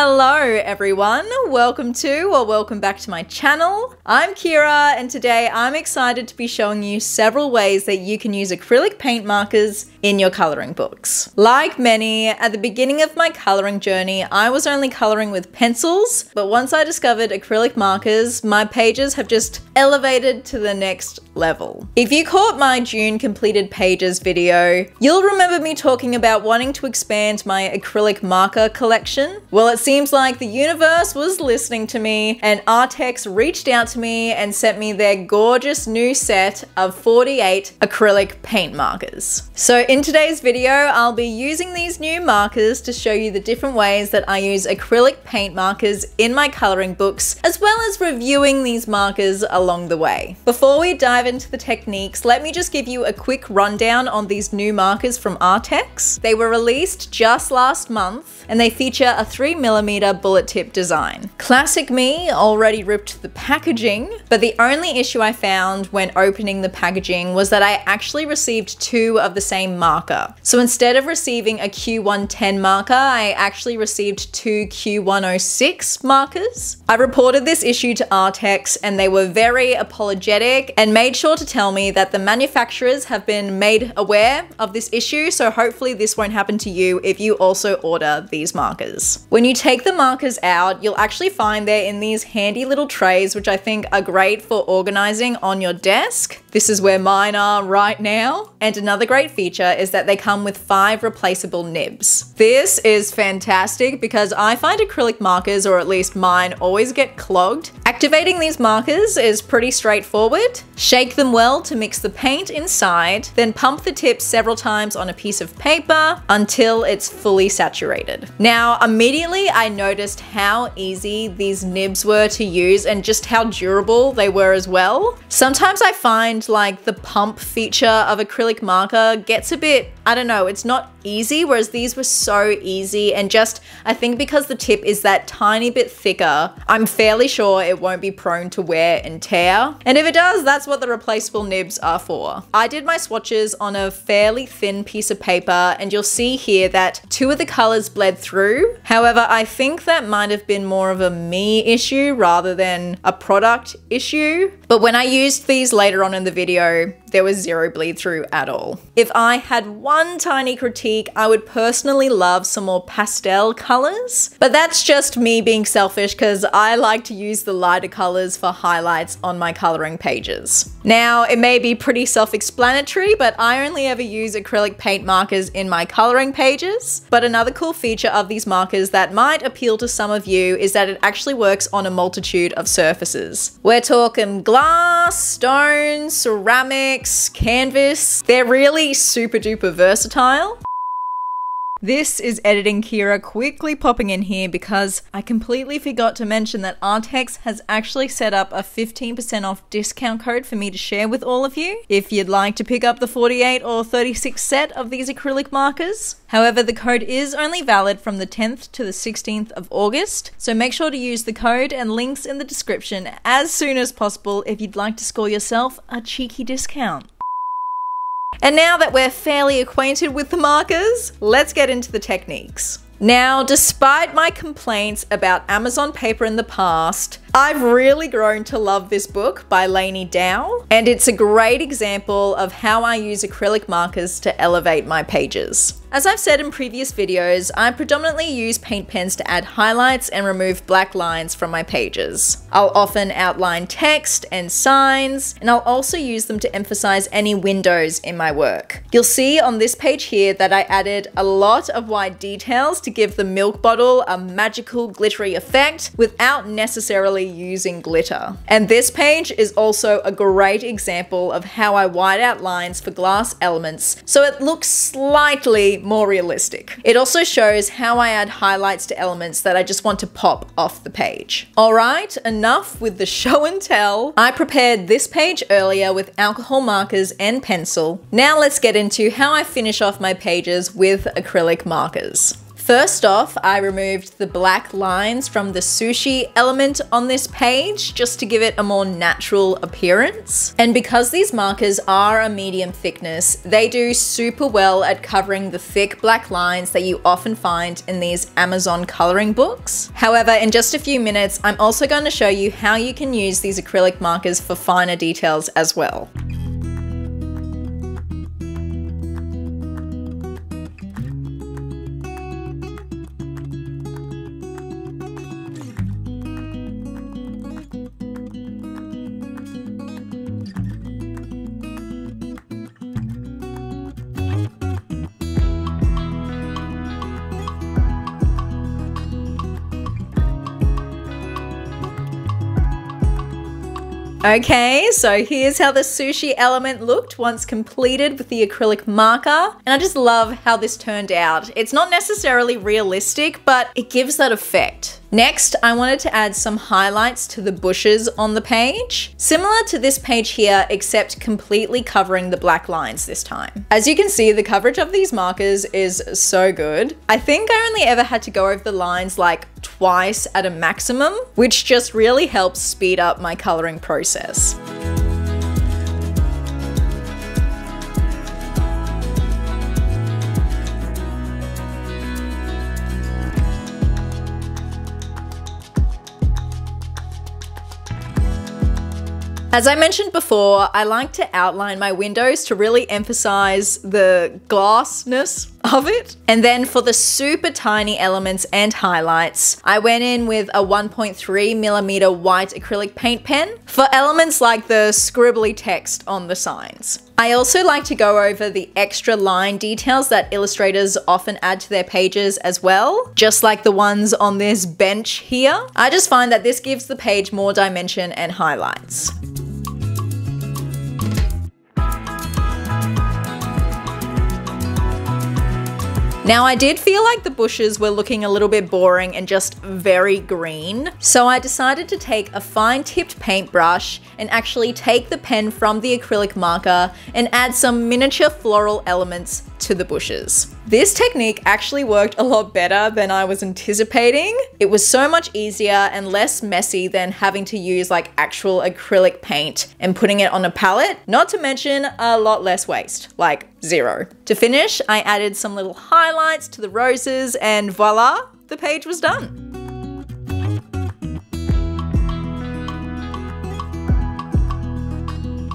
Hello everyone, welcome back to my channel. I'm Kira and today I'm excited to be showing you several ways that you can use acrylic paint markers in your coloring books. Like many, at the beginning of my coloring journey, I was only coloring with pencils, but once I discovered acrylic markers, my pages have just elevated to the next level. If you caught my June completed pages video, you'll remember me talking about wanting to expand my acrylic marker collection. Well, it seems like the universe was listening to me and ARRTX reached out to me and sent me their gorgeous new set of 48 acrylic paint markers. So in today's video, I'll be using these new markers to show you the different ways that I use acrylic paint markers in my coloring books, as well as reviewing these markers along the way. Before we dive into the techniques, let me just give you a quick rundown on these new markers from ARRTX. They were released just last month and they feature a 3mm bullet tip design. Classic me already ripped the packaging, but the only issue I found when opening the packaging was that I actually received two of the same marker. So instead of receiving a Q110 marker, I actually received two Q106 markers. I reported this issue to ARRTX and they were very apologetic and made sure to tell me that the manufacturers have been made aware of this issue, so hopefully this won't happen to you if you also order these markers. When you take the markers out, you'll actually find they're in these handy little trays, which I think are great for organizing on your desk. This is where mine are right now. And another great feature is that they come with 5 replaceable nibs. This is fantastic because I find acrylic markers, or at least mine, always get clogged. Activating these markers is pretty straightforward. Shake them well to mix the paint inside, then pump the tips several times on a piece of paper until it's fully saturated. Now, immediately I noticed how easy these nibs were to use and just how durable they were as well. Sometimes I find like the pump feature of acrylic marker gets a bit, I don't know, it's not easy, whereas these were so easy, and just, I think because the tip is that tiny bit thicker, I'm fairly sure it won't be prone to wear and tear. And if it does, that's what the replaceable nibs are for. I did my swatches on a fairly thin piece of paper and you'll see here that 2 of the colors bled through. However, I think that might have been more of a me issue rather than a product issue. But when I used these later on in the video, there was 0 bleed through at all. If I had one tiny critique, I would personally love some more pastel colors, but that's just me being selfish because I like to use the lighter colors for highlights on my coloring pages. Now, it may be pretty self-explanatory, but I only ever use acrylic paint markers in my coloring pages. But another cool feature of these markers that might appeal to some of you is that it actually works on a multitude of surfaces. We're talking glass, stone, ceramics, canvas. They're really super duper versatile. This is Editing Kira quickly popping in here because I completely forgot to mention that ARRTX has actually set up a 15% off discount code for me to share with all of you if you'd like to pick up the 48 or 36 set of these acrylic markers. However, the code is only valid from the 10th to the 16th of August, so make sure to use the code and links in the description as soon as possible if you'd like to score yourself a cheeky discount. And now that we're fairly acquainted with the markers, let's get into the techniques. Now, despite my complaints about Amazon paper in the past, I've really grown to love this book by Lainey Dow, and it's a great example of how I use acrylic markers to elevate my pages. As I've said in previous videos, I predominantly use paint pens to add highlights and remove black lines from my pages. I'll often outline text and signs, and I'll also use them to emphasize any windows in my work. You'll see on this page here that I added a lot of white details to give the milk bottle a magical glittery effect without necessarily using glitter. And this page is also a great example of how I white out lines for glass elements so it looks slightly more realistic. It also shows how I add highlights to elements that I just want to pop off the page. Alright, enough with the show and tell. I prepared this page earlier with alcohol markers and pencil. Now let's get into how I finish off my pages with acrylic markers. First off, I removed the black lines from the sushi element on this page just to give it a more natural appearance. And because these markers are a medium thickness, they do super well at covering the thick black lines that you often find in these Amazon coloring books. However, in just a few minutes, I'm also going to show you how you can use these acrylic markers for finer details as well. Okay, so here's how the sushi element looked once completed with the acrylic marker. And I just love how this turned out. It's not necessarily realistic, but it gives that effect. Next, I wanted to add some highlights to the bushes on the page. Similar to this page here, except completely covering the black lines this time. As you can see, the coverage of these markers is so good. I think I only ever had to go over the lines like twice at a maximum, which just really helps speed up my coloring process. As I mentioned before, I like to outline my windows to really emphasize the glassness of it. And then for the super tiny elements and highlights, I went in with a 1.3mm white acrylic paint pen for elements like the scribbly text on the signs. I also like to go over the extra line details that illustrators often add to their pages as well, just like the ones on this bench here. I just find that this gives the page more dimension and highlights. Now I did feel like the bushes were looking a little bit boring and just very green, so I decided to take a fine tipped paintbrush and actually take the pen from the acrylic marker and add some miniature floral elements to the bushes. This technique actually worked a lot better than I was anticipating. It was so much easier and less messy than having to use like actual acrylic paint and putting it on a palette, not to mention a lot less waste, like 0. To finish, I added some little highlights to the roses and voila, the page was done.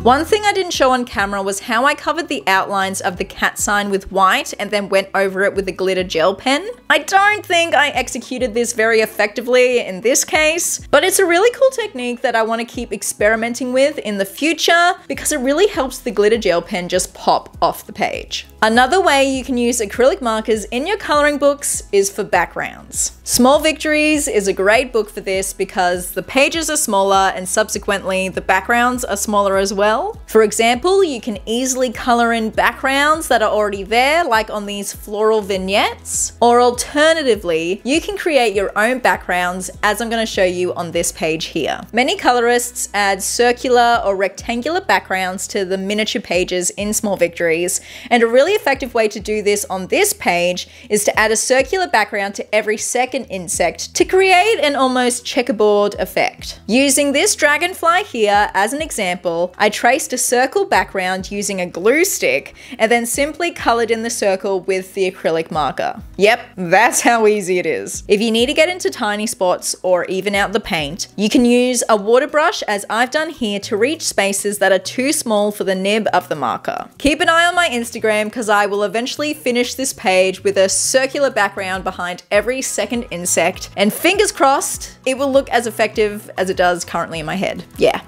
One thing I didn't show on camera was how I covered the outlines of the cat sign with white and then went over it with a glitter gel pen. I don't think I executed this very effectively in this case, but it's a really cool technique that I want to keep experimenting with in the future because it really helps the glitter gel pen just pop off the page. Another way you can use acrylic markers in your coloring books is for backgrounds. Small Victories is a great book for this because the pages are smaller and subsequently the backgrounds are smaller as well. For example, you can easily color in backgrounds that are already there, like on these floral vignettes, or alternatively, you can create your own backgrounds as I'm going to show you on this page here. Many colorists add circular or rectangular backgrounds to the miniature pages in Small Victories, and a really effective way to do this on this page is to add a circular background to every second insect to create an almost checkerboard effect. Using this dragonfly here as an example, I traced a circle background using a glue stick and then simply colored in the circle with the acrylic marker. Yep, that's how easy it is. If you need to get into tiny spots or even out the paint, you can use a water brush as I've done here to reach spaces that are too small for the nib of the marker. Keep an eye on my Instagram because I will eventually finish this page with a circular background behind every second insect, and fingers crossed it will look as effective as it does currently in my head. Yeah.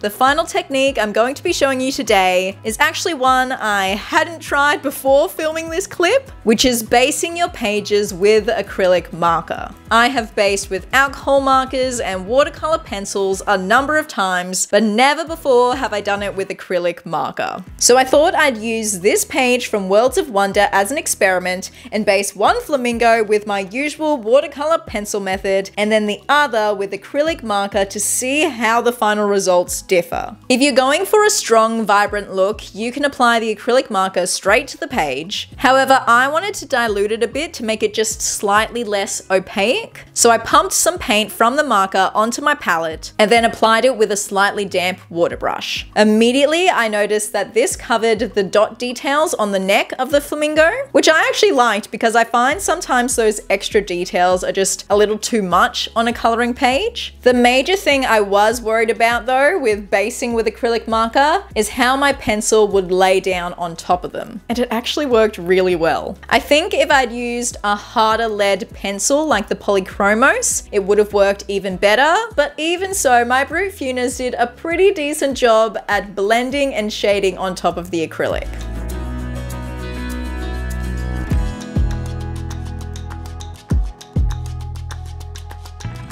The final technique I'm going to be showing you today is actually one I hadn't tried before filming this clip, which is basing your pages with acrylic marker. I have based with alcohol markers and watercolor pencils a number of times, but never before have I done it with acrylic marker. So I thought I'd use this page from Worlds of Wonder as an experiment and base one flamingo with my usual watercolor pencil method and then the other with acrylic marker to see how the final results differ. If you're going for a strong, vibrant look, you can apply the acrylic marker straight to the page. However, I wanted to dilute it a bit to make it just slightly less opaque. So I pumped some paint from the marker onto my palette and then applied it with a slightly damp water brush. Immediately, I noticed that this covered the dot details on the neck of the flamingo, which I actually liked because I find sometimes those extra details are just a little too much on a coloring page. The major thing I was worried about though with basing with acrylic marker is how my pencil would lay down on top of them. And it actually worked really well. I think if I'd used a harder lead pencil like the Polychromos, it would have worked even better, but even so, my Brute Funas did a pretty decent job at blending and shading on top of the acrylic.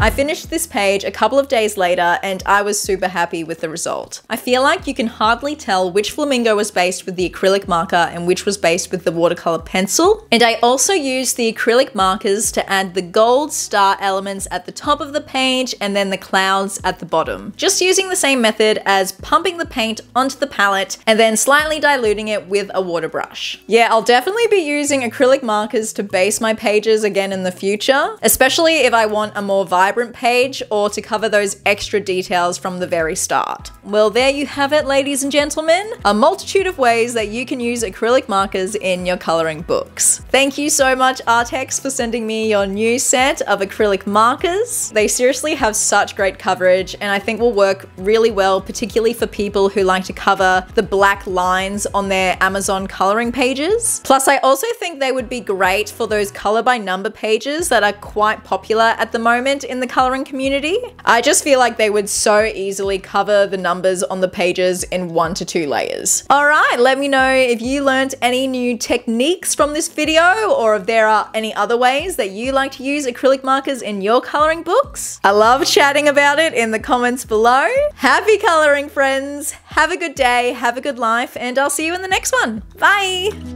I finished this page a couple of days later and I was super happy with the result. I feel like you can hardly tell which flamingo was based with the acrylic marker and which was based with the watercolor pencil. And I also used the acrylic markers to add the gold star elements at the top of the page and then the clouds at the bottom. Just using the same method as pumping the paint onto the palette and then slightly diluting it with a water brush. Yeah, I'll definitely be using acrylic markers to base my pages again in the future, especially if I want a more vibrant page or to cover those extra details from the very start. Well, there you have it, ladies and gentlemen. A multitude of ways that you can use acrylic markers in your coloring books. Thank you so much, ARRTX, for sending me your new set of acrylic markers. They seriously have such great coverage and I think will work really well, particularly for people who like to cover the black lines on their Amazon coloring pages. Plus, I also think they would be great for those color by number pages that are quite popular at the moment in the coloring community. I just feel like they would so easily cover the numbers on the pages in 1 to 2 layers. All right, let me know if you learned any new techniques from this video or if there are any other ways that you like to use acrylic markers in your coloring books. I love chatting about it in the comments below. Happy coloring, friends. Have a good day, have a good life, and I'll see you in the next one. Bye.